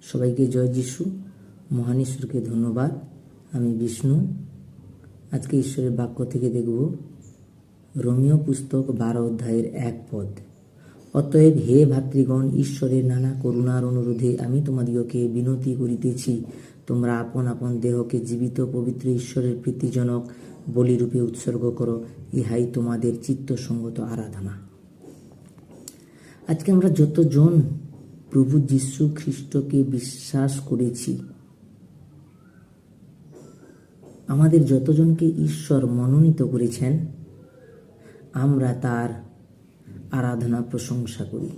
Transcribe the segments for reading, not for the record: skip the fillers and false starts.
সবাইকে জয় যিশু। মহান ঈশ্বরকে ধন্যবাদ। আমি বিষ্ণু। আজকে ঈশ্বরের বাক্য থেকে দেখব রোমীয় পুস্তক 12 অধ্যায়ের 1 পদ। অতএব হে ভাতৃগণ, ঈশ্বরের নানা করুণার অনুরোধে আমি তোমাদিগকে বিনতি করিতেছি, তোমরা আপন আপন দেহকে জীবিত পবিত্র ঈশ্বরের প্রীতিজনক বলিরূপে উৎসর্গ করো, ইহাই তোমাদের চিত্তসঙ্গত আরাধনা। আজকে আমরা যতজন প্রভু যীশু খ্রিস্টকে বিশ্বাস করেছি, আমাদের যতজনকে ঈশ্বর মনোনীত করেছেন, আমরা তার আরাধনা প্রশংসা করি।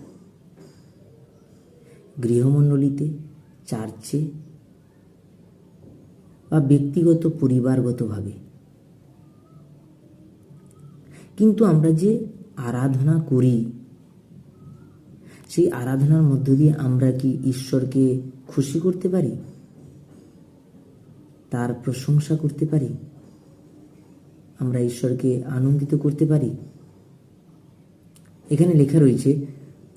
গৃহমণ্ডলীতে, চার্চে বা ব্যক্তিগত পরিবারগতভাবে। কিন্তু আমরা যে আরাধনা করি, সেই আরাধনার মধ্য দিয়ে আমরা কি ঈশ্বরকে খুশি করতে পারি? তার প্রশংসা করতে পারি? আমরা ঈশ্বরকে আনন্দিত করতে পারি? এখানে লেখা রয়েছে,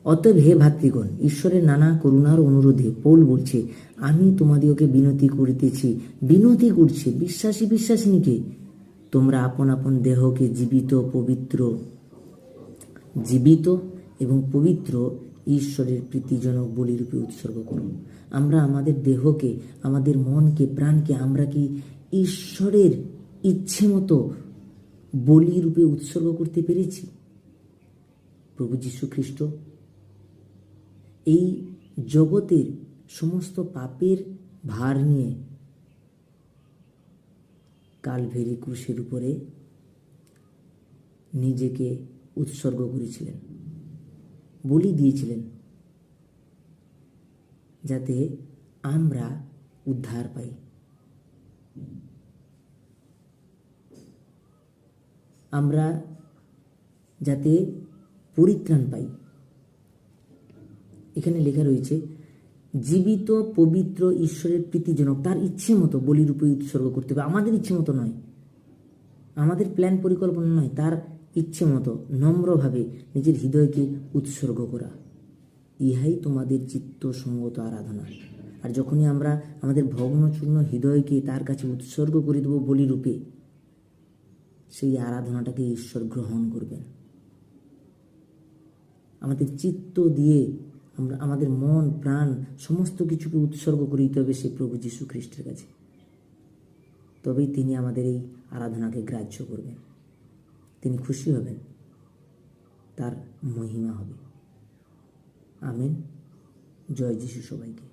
অতএব হে ভাতৃগণ, ঈশ্বরের নানা করুণার অনুরোধে পৌল বলছে, আমি তোমাদিগকে বিনতি করিতেছি, বিনতি করছে বিশ্বাসীনিকে, তোমরা আপন আপন দেহকে জীবিত এবং পবিত্র ঈশ্বরের প্রীতিজনক বলিরূপে উৎসর্গ করুন। আমরা আমাদের দেহকে, আমাদের মনকে, প্রাণকে আমরা কি ঈশ্বরের ইচ্ছে মতো বলিরূপে উৎসর্গ করতে পেরেছি? প্রভু যীশু খ্রিস্ট এই জগতের সমস্ত পাপের ভার নিয়ে কালভেরি ক্রুশের উপরে নিজেকে উৎসর্গ করেছিলেন, বলি দিয়েছিলেন, যাতে আমরা উদ্ধার পাই। আমরা যাতে পরিত্রাণ পাই। এখানে লেখা রয়েছে, জীবিত পবিত্র ঈশ্বরের প্রীতিজনক, তার ইচ্ছে মতো বলিরূপে উৎসর্গ করতে হবে। আমাদের ইচ্ছে মতো নয়, আমাদের প্ল্যান পরিকল্পনা নয়, তার ইচ্ছে মতো নম্রভাবে নিজের হৃদয়কে উৎসর্গ করা, ইহাই তোমাদের চিত্তসঙ্গত আরাধনা। আর যখনই আমরা আমাদের ভগ্নচূর্ণ হৃদয়কে তার কাছে উৎসর্গ করে দেব বলিরূপে, সেই আরাধনাটাকে ঈশ্বর গ্রহণ করবেন। আমাদের চিত্ত দিয়ে আমরা আমাদের মন, প্রাণ সমস্ত কিছুকে উৎসর্গ করে দিতে হবে সেই প্রভু যীশু খ্রিস্টের কাছে। তবেই তিনি আমাদের এই আরাধনাকে গ্রাহ্য করবেন, তিনি খুশি হবেন, তার মহিমা হবে। আমেন। জয় যিশু সবাইকে।